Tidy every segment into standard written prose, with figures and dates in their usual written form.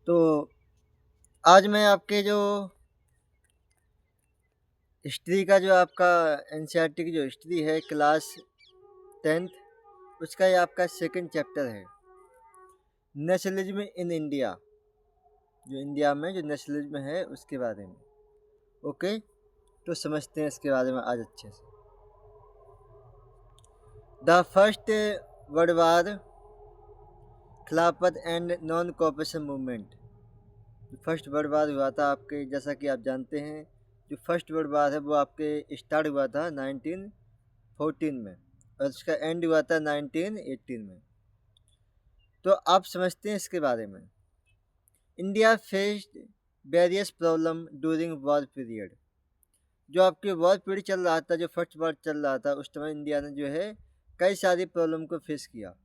तो आज मैं आपके जो हिस्ट्री का जो आपका एनसीईआरटी की जो हिस्ट्री है क्लास 10th उसका ये आपका सेकंड चैप्टर है नेशनलिज्म इन इंडिया। जो इंडिया में जो नेशनलिज्म है उसके बारे में। ओके, तो समझते हैं इसके बारे में आज अच्छे से। द फर्स्ट वर्ल्ड वार, खिलाफत एंड नॉन कोऑपरेशन मूवमेंट। जो फर्स्ट वर्ल्ड वार हुआ था आपके, जैसा कि आप जानते हैं, जो फर्स्ट वर्ल्ड वार है वो आपके स्टार्ट हुआ था 1914 में और उसका एंड हुआ था 1918 में। तो आप समझते हैं इसके बारे में। India faced various problem during war period. जो आपके वॉर पीरियड चल रहा था, जो फर्स्ट वॉर चल रहा था, उस समय इंडिया ने जो है कई सारी प्रॉब्लम को फेस किया।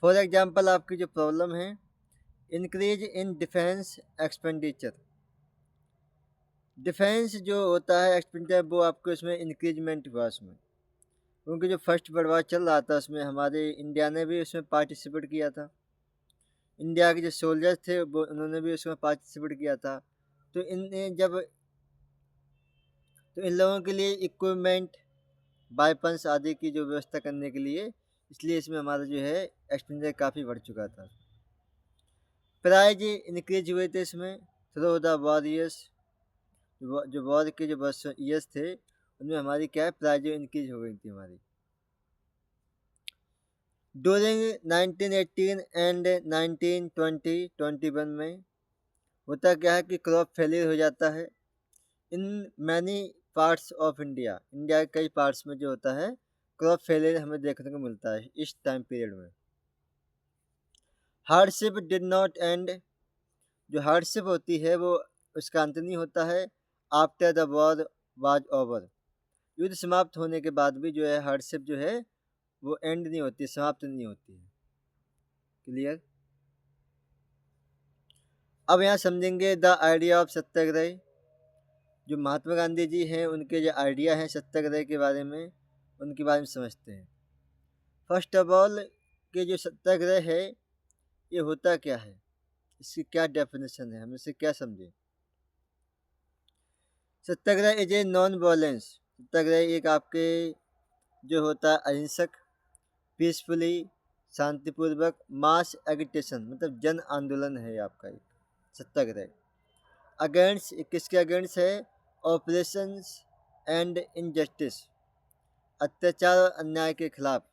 फॉर एग्जांपल आपकी जो प्रॉब्लम है, increase in defence expenditure. Defence जो होता है एक्सपेंडिचर, वो आपको इसमें इंक्रीजमेंट हुआ उसमें, क्योंकि जो फर्स्ट वर्ल्ड वार चल रहा था उसमें हमारे इंडिया ने भी उसमें पार्टिसिपेट किया था। इंडिया के जो सोल्जर्स थे वो उन्होंने भी उसमें पार्टिसिपेट किया था। तो इन लोगों के लिए इक्विपमेंट, वेपन्स आदि की जो व्यवस्था करने के लिए, इसलिए इसमें हमारा जो है एक्सपेंडिचर काफ़ी बढ़ चुका था। प्राइज इंक्रीज हुए थे इसमें थ्रू द वॉर ईयर्स। जो वॉर के जो वर्ष ईयर्स थे उनमें हमारी क्या है, प्राइज इंक्रीज हो गई थी हमारी। ड्यूरिंग 1918 एंड 1920-21 में होता क्या है कि क्रॉप फेलियर हो जाता है in many parts of India. India के कई पार्ट्स में जो होता है क्रॉप फेलियर हमें देखने को मिलता है इस टाइम पीरियड में। Hardship did not and. जो हार्डशिप होती है वो उसका अंत नहीं होता है after the war was over. युद्ध समाप्त होने के बाद भी जो है हार्डशिप जो है वो एंड नहीं होती, समाप्त नहीं होती है। क्लियर। अब यहाँ समझेंगे द आइडिया ऑफ सत्याग्रह। जो महात्मा गांधी जी हैं उनके जो आइडिया हैं सत्याग्रह के बारे में, उनके बारे में समझते हैं। फर्स्ट ऑफ ऑल कि जो सत्याग्रह है ये होता क्या है, इसकी क्या डेफिनेशन है, हम इसे क्या समझें। सत्याग्रह इज ए नॉन वायलेंस। सत्याग्रह एक आपके जो होता है अहिंसक, पीसफुली, शांतिपूर्वक मास एगिटेशन, मतलब जन आंदोलन है आपका एक सत्याग्रह। अगेंस्ट, किसके अगेंस्ट है, ऑपरेशंस एंड इनजस्टिस, अत्याचार और अन्याय के खिलाफ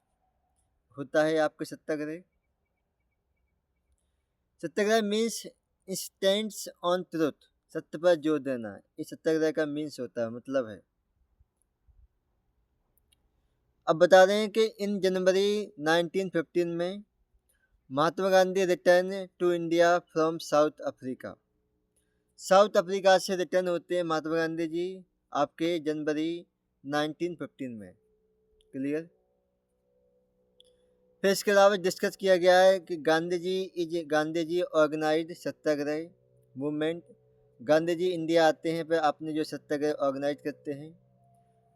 होता है आपके सत्याग्रह। सत्याग्रह मीन्स स्टैंड्स ऑन ट्रुथ, सत्य पर जोर देना, इस सत्याग्रह का मीन्स होता है, मतलब है। अब बता रहे हैं कि इन जनवरी 1915 में Mahatma Gandhi return to India from South Africa. South Africa से रिटर्न होते हैं महात्मा गांधी जी आपके जनवरी 1915 में। क्लियर। फिर इसके अलावा डिस्कस किया गया है कि गांधी जी ऑर्गेनाइज्ड सत्याग्रह मूवमेंट। गांधी जी इंडिया आते हैं फिर अपने जो सत्याग्रह ऑर्गेनाइज करते हैं।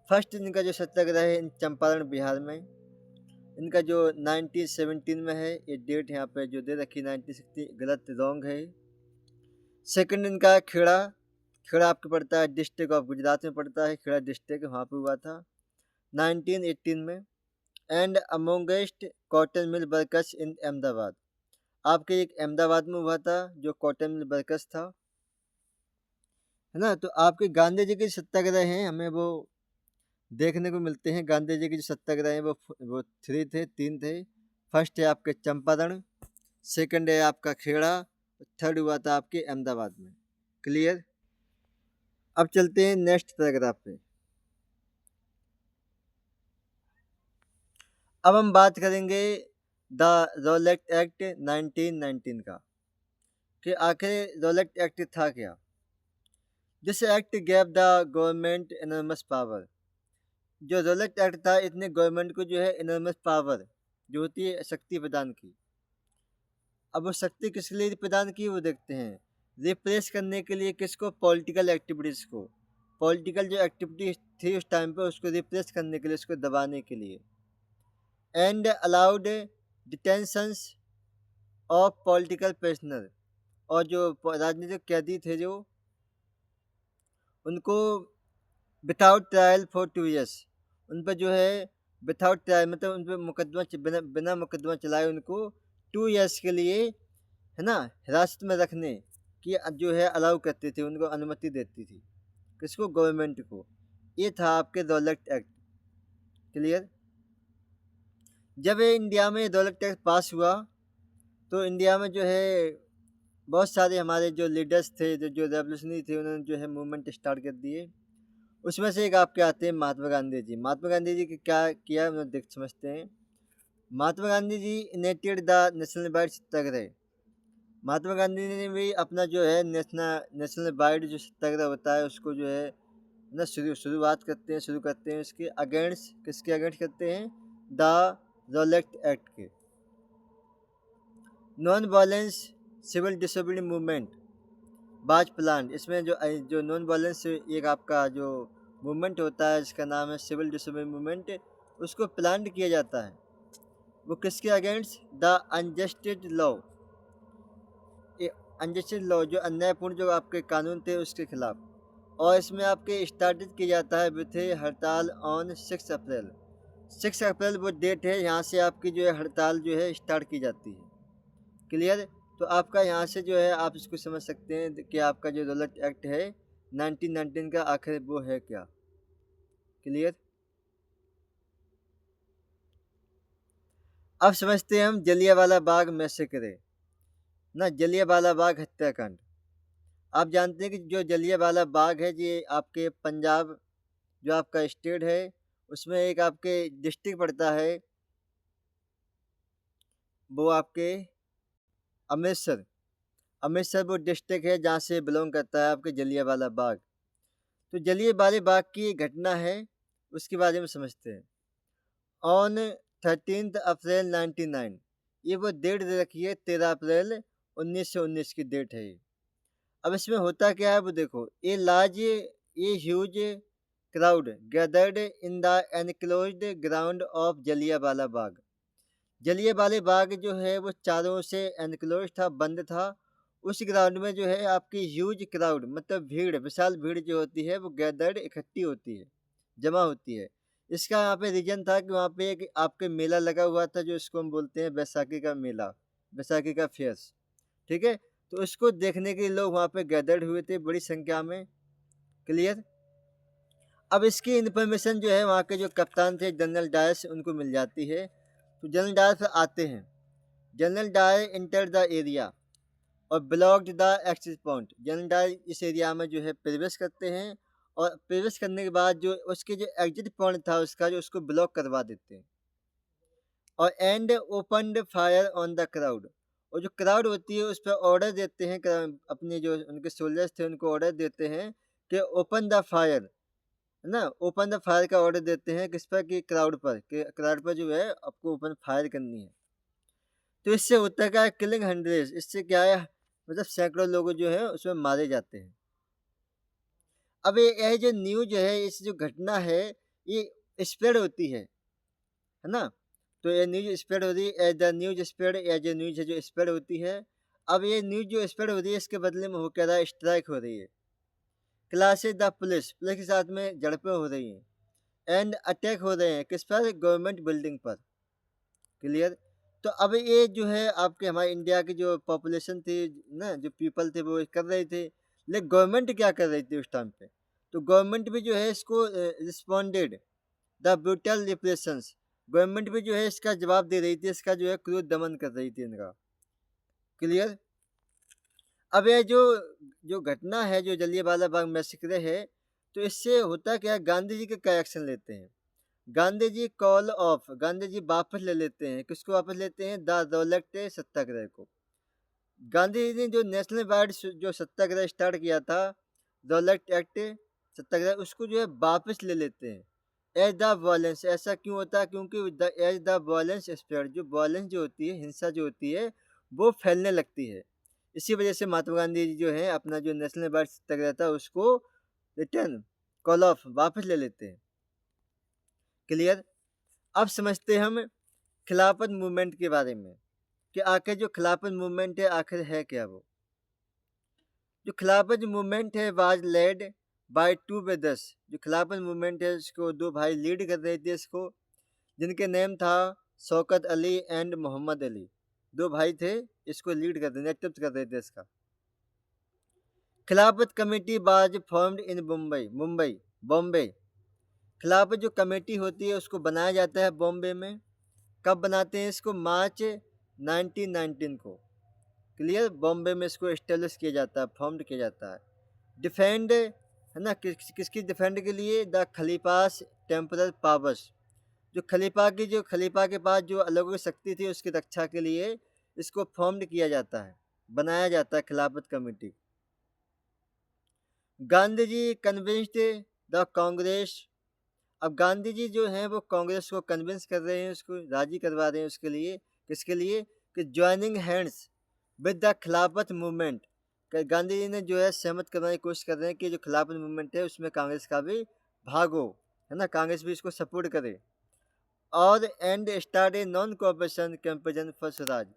फर्स्ट इनका जो सत्याग्रह है इन चंपारण बिहार में, इनका जो 1917 में है, ये डेट यहाँ पे जो दे रखी 1960 गलत, रॉन्ग है। सेकंड इनका खेड़ा। खेड़ा आपको पड़ता है डिस्ट्रिक्ट ऑफ गुजरात में पड़ता है, खेड़ा डिस्ट्रिक्ट वहाँ पे हुआ था 1918 में। And amongst cotton mill workers in Ahmedabad. आपके एक अहमदाबाद में हुआ था जो कॉटन मिल वर्कर्स था, है ना। तो आपके गांधी जी के सत्याग्रह हैं हमें वो देखने को मिलते हैं। गांधी जी के जो सत्याग्रह हैं वो तीन थे। फर्स्ट है आपके चंपारण, सेकंड है आपका खेड़ा, थर्ड हुआ था आपके अहमदाबाद में। क्लियर। अब चलते हैं नेक्स्ट पैराग्राफ पे। अब हम बात करेंगे द रोलेट एक्ट 1919 का, कि आखिर रोलेट एक्ट था क्या। This act gave the government enormous power. जो रोलेट एक्ट था इसने गवर्नमेंट को जो है एनॉर्मस पावर, जो होती है शक्ति प्रदान की। अब वो शक्ति किस लिए प्रदान की वो देखते हैं। रिप्रेस करने के लिए किसको, पॉलिटिकल एक्टिविटीज़ को। पॉलिटिकल जो एक्टिविटी थी उस टाइम पे उसको रिप्रेस करने के लिए, उसको दबाने के लिए। And allowed detentions of political prisoner, और जो राजनीतिक कैदी थे जो, उनको विदाउट ट्रायल फॉर 2 years, उन पर जो है विदाउट ट्रायल मतलब उन पर मुकदमा बिना बिना मुकदमा चलाए उनको 2 years के लिए, है ना, हिरासत में रखने की जो है अलाउ करती थी, उनको अनुमति देती थी। किसको? गवर्नमेंट को। ये था आपके रॉलेट एक्ट। क्लियर? जब ये इंडिया में रॉलेट एक्ट पास हुआ तो इंडिया में जो है बहुत सारे हमारे जो लीडर्स थे, जो रेवोल्यूशनरी थे, उन्होंने जो है मूवमेंट स्टार्ट कर दिए। उसमें से एक आपके आते हैं महात्मा गांधी जी। महात्मा गांधी जी की क्या किया उन्होंने देख समझते हैं। Mahatma Gandhi ji इनेटेड the national wide सत्याग्रह। महात्मा गांधी ने भी अपना जो है नेशनल वाइड जो सत्याग्रह होता है उसको जो है ना शुरू करते हैं इसके अगेंस्ट। किसके अगेंस्ट करते हैं? द रॉलेट एक्ट के। Non violence civil disobedience movement was plan. इसमें जो नॉन वायलेंस एक आपका जो मूवमेंट होता है जिसका नाम है सिविल डिसोबीडियंस मूवमेंट, उसको प्लान किया जाता है। वो किसके against? The injustice law. Injustice law जो अन्यायपूर्ण जो आपके कानून थे उसके खिलाफ। और इसमें आपके स्टार्टेड किया जाता है विथ हड़ताल ऑन 6 अप्रैल। 6 अप्रैल वो डेट है, यहाँ से आपकी जो है हड़ताल जो है स्टार्ट की जाती है। क्लियर? तो आपका यहाँ से जो है आप इसको समझ सकते हैं कि आपका जो रॉलेट एक्ट है 1919 का आखिर वो है क्या। क्लियर? अब समझते हैं हम जलियांवाला बाग मैसेकर ना, जलियांवाला बाग हत्याकांड। आप जानते हैं कि जो जलियांवाला बाग है ये आपके पंजाब जो आपका स्टेट है उसमें एक आपके डिस्ट्रिक्ट पड़ता है, वो आपके अमृतसर। अमृतसर वो डिस्ट्रिक्ट है जहाँ से बिलोंग करता है आपके जलियांवाला बाग। तो जलियांवाला बाग की घटना है उसके बारे में समझते हैं। ऑन 13 अप्रैल 1999, ये वो डेट दे रखी है 13 अप्रैल 1919 की डेट है ये। अब इसमें होता क्या है वो देखो। ये huge crowd gathered in the enclosed ground of Jallianwala Bagh. Jallianwala Bagh जो है वो चारों से एनक्लोज था, बंद था। उस ग्राउंड में जो है आपकी ह्यूज क्राउड मतलब भीड़, विशाल भीड़ जो होती है वो गैदर्ड इकट्ठी होती है, जमा होती है। इसका यहाँ पे रीजन था कि वहाँ पे एक आपके मेला लगा हुआ था जो इसको हम बोलते हैं बैसाखी का मेला, बैसाखी का फेयर्स। ठीक है? तो उसको देखने के लिए लोग वहाँ पे गैदर्ड हुए थे बड़ी संख्या में। क्लियर? अब इसकी इन्फॉर्मेशन जो है वहाँ के जो कप्तान थे जनरल डायर से उनको मिल जाती है। तो जनरल डायर फिर आते हैं। General Dyer enter the area और blocked the access point. General Dyer इस एरिया में जो है प्रवेश करते हैं और प्रवेश करने के बाद जो उसके जो एग्जिट पॉइंट था उसका जो उसको ब्लॉक करवा देते हैं और and opened fire on the crowd. और जो क्राउड होती है उस पर ऑर्डर देते हैं, अपने जो उनके सोल्जर्स थे उनको ऑर्डर देते हैं कि ओपन द फायर, है ना, ओपन द फायर का ऑर्डर देते हैं किस पर? कि क्राउड पर, कि क्राउड पर जो है आपको ओपन फायर करनी है। तो इससे होता क्या है? Killing hundreds. इससे क्या है मतलब सैकड़ों लोग जो है उसमें मारे जाते हैं। अब ये जो न्यूज है, इस जो घटना है ये स्प्रेड होती है ना। तो ये न्यूज स्प्रेड हो रही है, द न्यूज स्प्रेड, या जो न्यूज है जो स्प्रेड होती है। अब ये न्यूज जो स्प्रेड हो रही है इसके बदले में हो क्या रहा है? स्ट्राइक हो रही है, क्लासेस द पुलिस के साथ में झड़पें हो रही हैं एंड अटैक हो रहे हैं किस पर? गवर्नमेंट बिल्डिंग पर। क्लियर? तो अब ये जो है आपके हमारे इंडिया की जो पॉपुलेशन थी ना, जो पीपल थे वो कर रहे थे, लेकिन गवर्नमेंट क्या कर रही थी उस टाइम पे? तो गवर्नमेंट भी जो है इसको responded the brutal repressions. Government भी जो है इसका जवाब दे रही थी, इसका जो है क्रूर दमन कर रही थी इनका। क्लियर? अब ये जो घटना है जो जलियांवाला बाग मैसेकर है, तो इससे होता क्या है? गांधी जी के क्या एक्शन लेते हैं? गांधी जी कॉल ऑफ, गांधी जी वापस ले लेते हैं। किसको वापस लेते हैं? द रॉलेट सत्याग्रह को। गांधी जी ने जो नेशनल वाइड जो सत्याग्रह स्टार्ट किया था, रॉलेट एक्ट सत्याग्रह, उसको जो है वापस ले लेते हैं एज द वायलेंस। ऐसा क्यों होता है? क्योंकि एज द वायलेंस स्प्रेड, जो वायलेंस जो होती है, हिंसा जो होती है वो फैलने लगती है। इसी वजह से महात्मा गांधी जी जो है अपना जो नेशनल वाइड सत्याग्रह था उसको रिटर्न कॉल ऑफ वापस ले लेते हैं। क्लियर? अब समझते हैं हम खिलाफत मूवमेंट के बारे में। कि आखिर जो खिलाफत मूवमेंट है आखिर है क्या वो। जो खिलाफत मूवमेंट है was led by two brothers. जो खिलाफत मूवमेंट है उसको दो भाई लीड कर रहे थे इसको, जिनके नेम था शौकत अली एंड मोहम्मद अली। दो भाई थे, इसको लीड कर रहे, नेतृत्व कर रहे थे इसका। खिलाफत कमेटी बाज फॉर्म्ड इन मुंबई मुंबई बॉम्बे। खिलाफत जो कमेटी होती है उसको बनाया जाता है बॉम्बे में। कब बनाते हैं इसको? मार्च 1919 को। क्लियर? बॉम्बे में इसको इस्टेब्लिश किया जाता है, फॉर्म्ड किया जाता है। डिफेंड है ना, किसकी डिफेंड के लिए? The khalifas temporal powers. जो खलीफा के पास जो अलग शक्ति थी उसकी रक्षा के लिए इसको फॉर्म्ड किया जाता है, बनाया जाता है Khilafat committee. Gandhi ji convinced the Congress. अब गांधी जी जो हैं वो कांग्रेस को कन्विंस कर रहे हैं, उसको राजी करवा रहे हैं उसके लिए। किसके लिए? कि ज्वाइनिंग हैंड्स विद द खिलाफत मूवमेंट। गांधी जी ने जो है सहमत करने की कोशिश कर रहे हैं कि जो खिलाफत मूवमेंट है उसमें कांग्रेस का भी भाग हो, है ना, कांग्रेस भी इसको सपोर्ट करे। और and start a non cooperation campaign for Swaraj.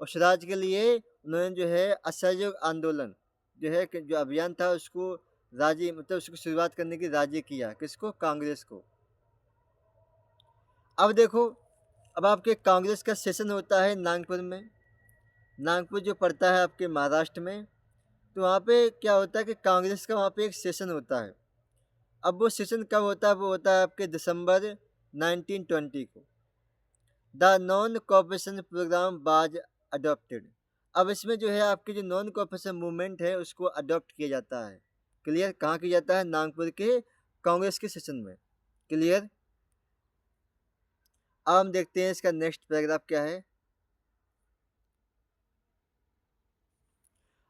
और स्वराज के लिए उन्होंने जो है असहयोग आंदोलन जो है जो अभियान था उसको राजी, मतलब उसको शुरुआत करने की राजी किया। किसको? कांग्रेस को। अब देखो, अब आपके कांग्रेस का सेशन होता है नागपुर में। नागपुर जो पड़ता है आपके महाराष्ट्र में, तो वहाँ पे क्या होता है कि कांग्रेस का वहाँ पे एक सेशन होता है। अब वो सेशन कब होता है? वो होता है आपके दिसंबर 1920 को। द नॉन कॉपरेशन प्रोग्राम बाज अडॉप्टेड। अब इसमें जो है आपकी जो नॉन कॉपरेशन मूवमेंट है उसको अडॉप्ट किया जाता है। क्लियर? कहाँ किया जाता है? नागपुर के कांग्रेस के सेशन में। क्लियर? अब हम देखते हैं इसका नेक्स्ट पैराग्राफ क्या है।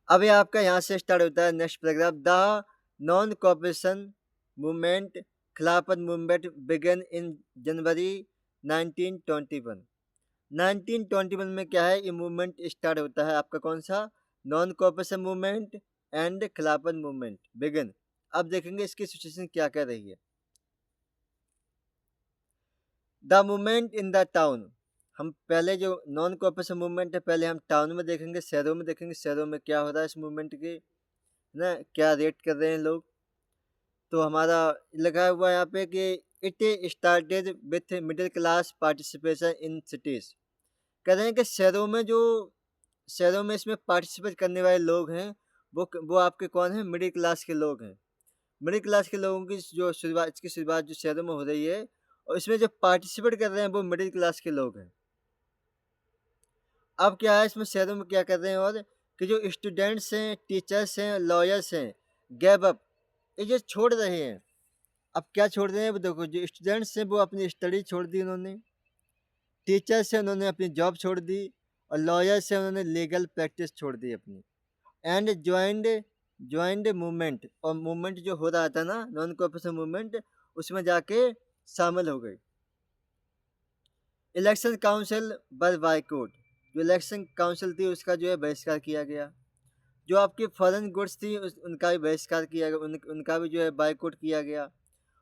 अब ये आपका यहाँ से स्टार्ट होता है next paragraph. The non cooperation movement खिलाफत मूवमेंट बिगन इन जनवरी 1921। 1921 में क्या है? ये मूवमेंट स्टार्ट होता है आपका कौन सा? नॉन कॉपरेशन मूवमेंट एंड खिलाफत मूवमेंट बिगन। अब देखेंगे इसकी सिचुएशन क्या कर रही है। The movement in the town. हम पहले जो नॉन कॉपरेशन मूवमेंट है पहले हम टाउन में देखेंगे, शहरों में देखेंगे, शहरों में क्या हो रहा है इस मूवमेंट के, ना, क्या रेट कर रहे हैं लोग। तो हमारा लगा हुआ है यहाँ पे कि it started with middle class participation in cities. कह रहे हैं कि शहरों में इसमें पार्टिसिपेट करने वाले लोग हैं वो आपके कौन है? मिडिल क्लास के लोग हैं। मिडिल क्लास के लोगों की जो शुरुआत, इसकी शुरुआत जो शहरों में हो रही है और इसमें जो पार्टिसिपेट कर रहे हैं वो मिडिल क्लास के लोग हैं। अब क्या है इसमें शहरों में क्या कर रहे हैं? और कि जो स्टूडेंट्स हैं, टीचर्स हैं, लॉयर्स हैं, गैप अप, ये जो छोड़ रहे हैं। अब क्या छोड़ रहे हैं? वो देखो, जो स्टूडेंट्स हैं वो अपनी स्टडी छोड़ दी उन्होंने, टीचर्स हैं उन्होंने अपनी जॉब छोड़ दी, और लॉयर्स हैं उन्होंने लीगल प्रैक्टिस छोड़ दी अपनी। एंड ज्वाइंड मूवमेंट, और मूवमेंट जो हो रहा था ना नॉन कॉपरेशन मूवमेंट, उसमें जाके शामिल हो गई। इलेक्शन काउंसिल बर बाइकआउट। जो इलेक्शन काउंसिल थी उसका जो है बहिष्कार किया गया। जो आपकी फॉरेन गुड्स थी उनका भी बहिष्कार किया गया, उनका भी जो है बाइकआउट किया गया।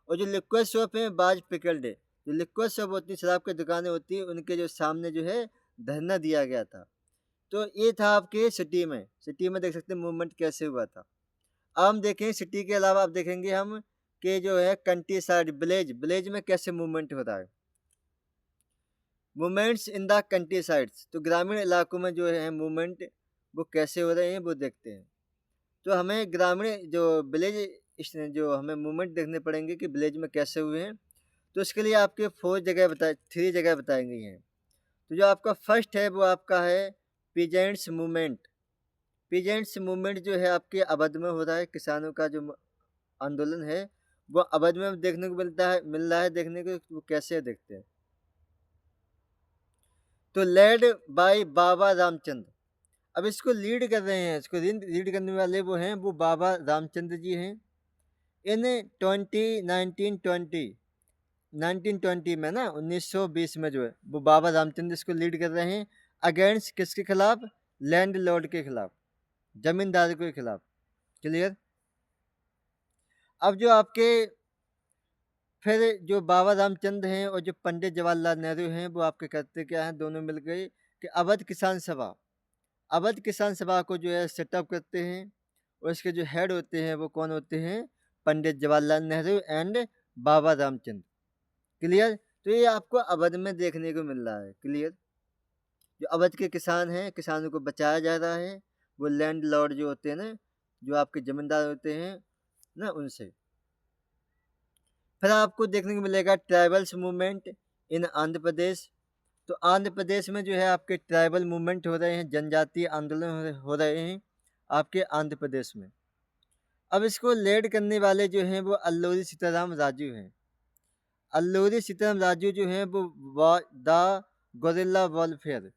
और जो लिक्विड शॉप है बाज पिकल्ड, जो लिक्विड शॉप होती है, शराब की दुकानें होती है, उनके जो सामने जो है धरना दिया गया था। तो ये था आपके सिटी में देख सकते हैं मूवमेंट कैसे हुआ था। अब हम देखें सिटी के अलावा अब देखेंगे हम कि जो है कंट्री साइड विलेज में कैसे मूवमेंट हो रहा है। Movements in the country sides, तो ग्रामीण इलाकों में जो है मूवमेंट वो कैसे हो रहे हैं वो देखते हैं। तो हमें ग्रामीण जो विलेज जो हमें मूवमेंट देखने पड़ेंगे कि विलेज में कैसे हुए हैं। तो इसके लिए आपके 3 जगह बताई गई हैं। तो जो आपका फर्स्ट है वो आपका है पीजेंट्स मूवमेंट। पीजेंट्स मूवमेंट जो है आपके अवध में हो रहा है। किसानों का जो आंदोलन है वो अवध में देखने को मिल रहा है देखने को। वो कैसे देखते हैं? तो लेड बाय बाबा रामचंद्र। अब इसको लीड कर रहे हैं, इसको लीड करने वाले वो हैं, वो बाबा रामचंद्र जी हैं। इन 1920 में ना 1920 में जो है वो बाबा रामचंद्र इसको लीड कर रहे हैं। अगेंस्ट किसके खिलाफ? लैंड लॉर्ड के खिलाफ, जमींदार के खिलाफ। क्लियर? अब जो आपके फिर जो बाबा रामचंद्र हैं और जो पंडित जवाहरलाल नेहरू हैं वो आपके करते क्या हैं? दोनों मिल गए कि कि अवध किसान सभा, अवध किसान सभा को जो है सेटअप करते हैं और इसके जो हेड होते हैं वो कौन होते हैं? पंडित जवाहरलाल नेहरू एंड बाबा रामचंद्र। क्लियर? तो ये आपको अवध में देखने को मिल रहा है। क्लियर? जो अवध के किसान हैं, किसानों को बचाया जा रहा है, वो लैंड लॉर्ड जो होते हैं ना, जो आपके जमींदार होते हैं ना, उनसे। फिर आपको देखने को मिलेगा tribals movement in Andhra Pradesh. तो आंध्र प्रदेश में जो है आपके ट्राइबल मूवमेंट हो रहे हैं, जनजातीय आंदोलन हो रहे हैं आपके आंध्र प्रदेश में। अब इसको लीड करने वाले जो हैं वो अल्लूरी सीताराम राजू हैं। अल्लूरी सीताराम राजू जो हैं वो द गोरिल्ला वॉरफेयर,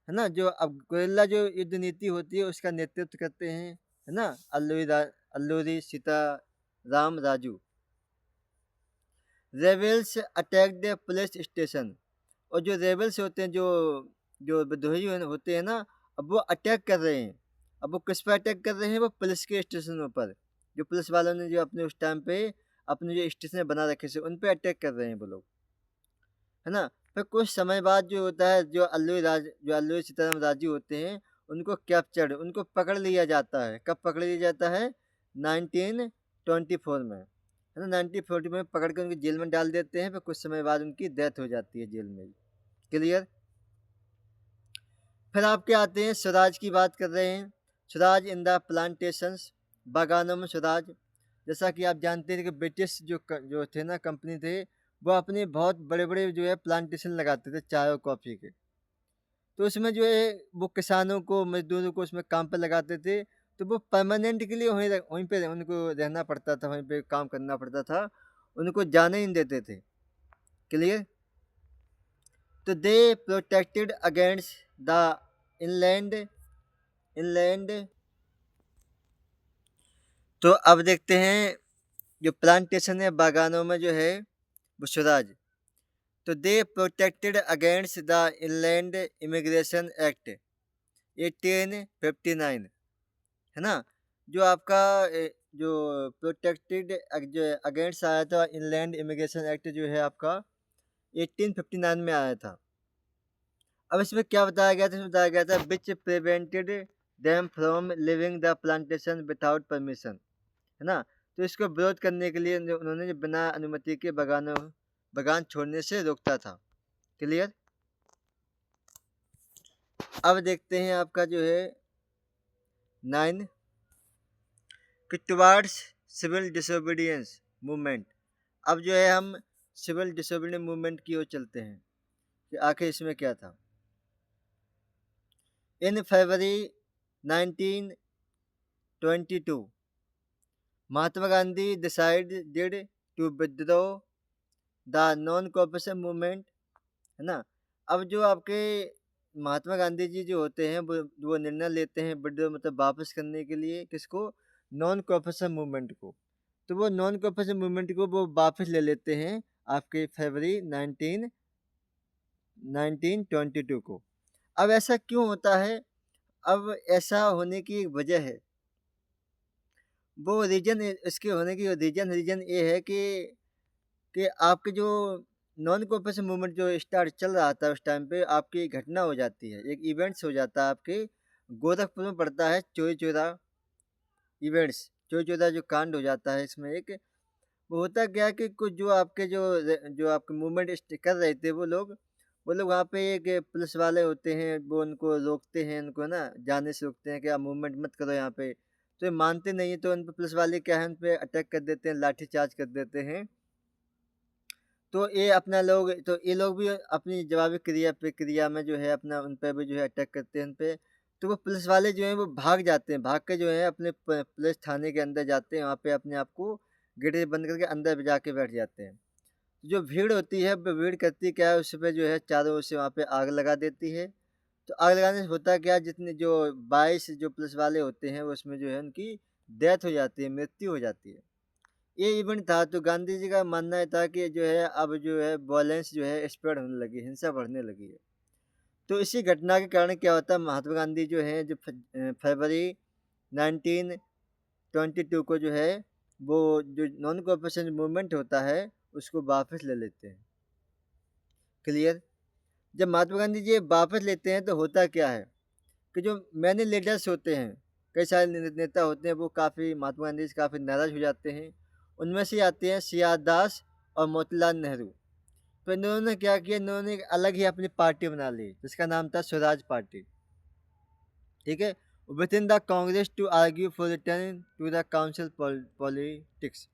है ना, जो अब गोरिल्ला जो युद्ध नीति होती है उसका नेतृत्व करते हैं, है ना, Alluri Sitaram Raju. Rebels attack the police station, और जो रेबल्स होते हैं, जो जो विद्रोही होते हैं ना, अब वो अटैक कर रहे हैं। अब वो किस पर अटैक कर रहे हैं? वो पुलिस के स्टेशनों पर, जो पुलिस वालों ने जो अपने उस टाइम पे अपने जो स्टेशन बना रखे थे उन पे अटैक कर रहे हैं वो लोग, है ना। फिर कुछ समय बाद जो होता है, जो अल्लूरी सीताराम राजू होते हैं उनको कैप्चर्ड, उनको पकड़ लिया जाता है। कब पकड़ लिया जाता है? 1924 में, है ना। 1940 में पकड़ के उनको जेल में डाल देते हैं। फिर कुछ समय बाद उनकी डेथ हो जाती है जेल में ही। क्लियर? फिर आपके आते हैं स्वराज की बात कर रहे हैं। स्वराज इन द प्लांटेशंस, बागानों में स्वराज। जैसा कि आप जानते हैं कि ब्रिटिश जो थे ना, कंपनी थे, वो अपने बहुत बड़े बड़े जो है प्लांटेशन लगाते थे चाय और कॉफ़ी के। तो उसमें जो है वो किसानों को, मजदूरों को उसमें काम पर लगाते थे। तो वो परमानेंट के लिए वहीं पे उनको रहना पड़ता था, वहीं पे काम करना पड़ता था, उनको जाने ही नहीं देते थे। क्लियर? तो they protected against the inland. तो अब देखते हैं जो प्लांटेशन है, बागानों में जो है वो स्वराज। तो they protected against the inland immigration act 1859, है ना। जो आपका जो प्रोटेक्टेड जो अगेंस्ट आया था, इनलैंड इमिग्रेशन एक्ट जो है आपका 1859 में आया था। अब इसमें क्या बताया गया था? इसमें बताया गया था which prevented them from living the plantation without permission, है ना। तो इसको विरोध करने के लिए उन्होंने बिना अनुमति के बागान छोड़ने से रोकता था। क्लियर? अब देखते हैं आपका जो है 9 कि टुवार्ड्स सिविल डिसोबीडियंस मूवमेंट। अब जो है हम सिविल डिसोबीडियंस मूवमेंट की ओर चलते हैं कि आखिर इसमें क्या था। In February 1922 Mahatma Gandhi decided to withdraw the non cooperation movement, है ना। अब जो आपके महात्मा गांधी जी जो होते हैं वो निर्णय लेते हैं विथड्रॉ मतलब वापस करने के लिए, किसको? नॉन कॉपरेशन मूवमेंट को। तो वो नॉन कॉपरेशन मूवमेंट को वो वापस ले लेते हैं आपके फरवरी 1922 को। अब ऐसा क्यों होता है? अब ऐसा होने की एक वजह है, वो रीजन इसके होने की रीजन ये है कि आपके जो नॉन कॉपरेशन मूवमेंट जो स्टार्ट चल रहा था उस टाइम पे, आपकी घटना हो जाती है, एक इवेंट्स हो जाता है आपके गोरखपुर में पड़ता है चोरी चोरा इवेंट्स, चोरी चोरा जो कांड हो जाता है इसमें। एक वो होता क्या है कि कुछ जो आपके जो आपके मूवमेंट कर रहे थे वो लोग वहाँ पे एक पुलिस वाले होते हैं, वो उनको रोकते हैं, उनको ना जाने से रोकते हैं कि आप मूवमेंट मत करो यहाँ पे। तो ये मानते नहीं है, तो उन पे पुलिस वाले क्या है, उन पे अटैक कर देते हैं, लाठी चार्ज कर देते हैं। तो ये लोग भी अपनी जवाबी प्रक्रिया में जो है अपना उन पे भी जो है अटैक करते हैं उन पे। तो वो पुलिस वाले जो हैं वो भाग जाते हैं, भाग के जो है अपने पुलिस थाने के अंदर जाते हैं, वहाँ पे अपने आप को गेट बंद करके अंदर जाके बैठ जाते हैं। जो भीड़ होती है वो भीड़ करती क्या है, उस पे जो है चारों ओर से वहाँ पे आग लगा देती है। तो आग लगाने से होता क्या है, जितने जो 22 जो पुलिस वाले होते हैं उसमें जो है उनकी डेथ हो जाती है, मृत्यु हो जाती है। ये इवेंट था। तो गांधी जी का मानना है था कि जो है अब जो है वॉयलेंस जो है स्प्रेड होने लगी, हिंसा बढ़ने लगी है। तो इसी घटना के कारण क्या होता है, महात्मा गांधी जो है जो फरवरी 1922 को जो है वो जो नॉन कॉपरेशन मूवमेंट होता है उसको वापस ले लेते हैं। क्लियर? जब महात्मा गांधी जी ये वापस लेते हैं तो होता क्या है कि जो मैनी लीडर्स होते हैं, कई सारे नेता होते हैं, वो काफ़ी महात्मा गांधी से काफ़ी नाराज़ हो जाते हैं। उनमें से आते हैं सियार दास और मोतीलाल नेहरू। तो इन्होंने क्या किया, इन्होंने एक अलग ही अपनी पार्टी बना ली जिसका नाम था स्वराज पार्टी। ठीक है, within the Congress to argue for return to the council politics,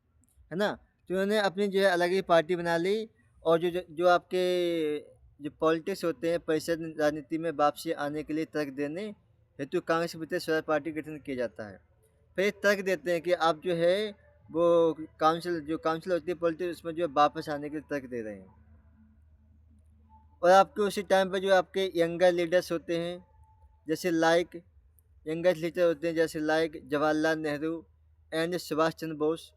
है ना। तो उन्होंने अपनी जो है अलग ही पार्टी बना ली, और जो जो, जो आपके जो पॉलिटिक्स होते हैं, परिषद राजनीति में वापसी आने के लिए तर्क देने हेतु कांग्रेस के भीतर स्वराज पार्टी का गठन किया जाता है। फिर तर्क देते हैं कि आप जो है वो काउंसिल होती है पॉलिटिक्स, उसमें जो है वापस आने के लिए तर्क दे रहे हैं। और आपके उसी टाइम पर जो आपके यंगर लीडर्स होते हैं, जैसे लाइक यंगेस्ट लीडर होते हैं जैसे लाइक जवाहरलाल नेहरू एंड सुभाष चंद्र बोस,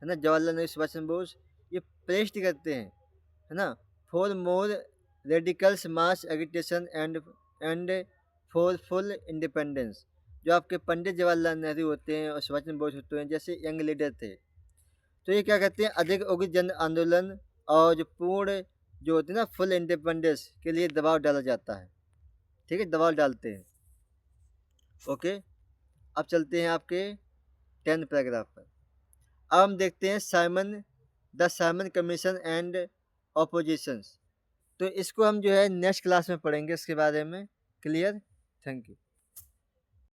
है ना। जवाहरलाल नेहरू, सुभाष चंद्र बोस ये प्रेस्ट करते हैं, है ना, for more radicals mass agitation and for full independence. जो आपके पंडित जवाहरलाल नेहरू होते हैं और सुभाष चंद्र बोस होते हैं जैसे यंग लीडर थे, तो ये क्या कहते हैं, अधिक उग्र जन आंदोलन और जो पूर्ण जो होते हैं ना फुल इंडिपेंडेंस के लिए दबाव डाला जाता है। ठीक है, दबाव डालते हैं। ओके, अब चलते हैं आपके 10 पैराग्राफ पर। अब हम देखते हैं the Simon commission and opposition's. तो इसको हम जो है नेक्स्ट क्लास में पढ़ेंगे इसके बारे में। क्लियर? Thank you.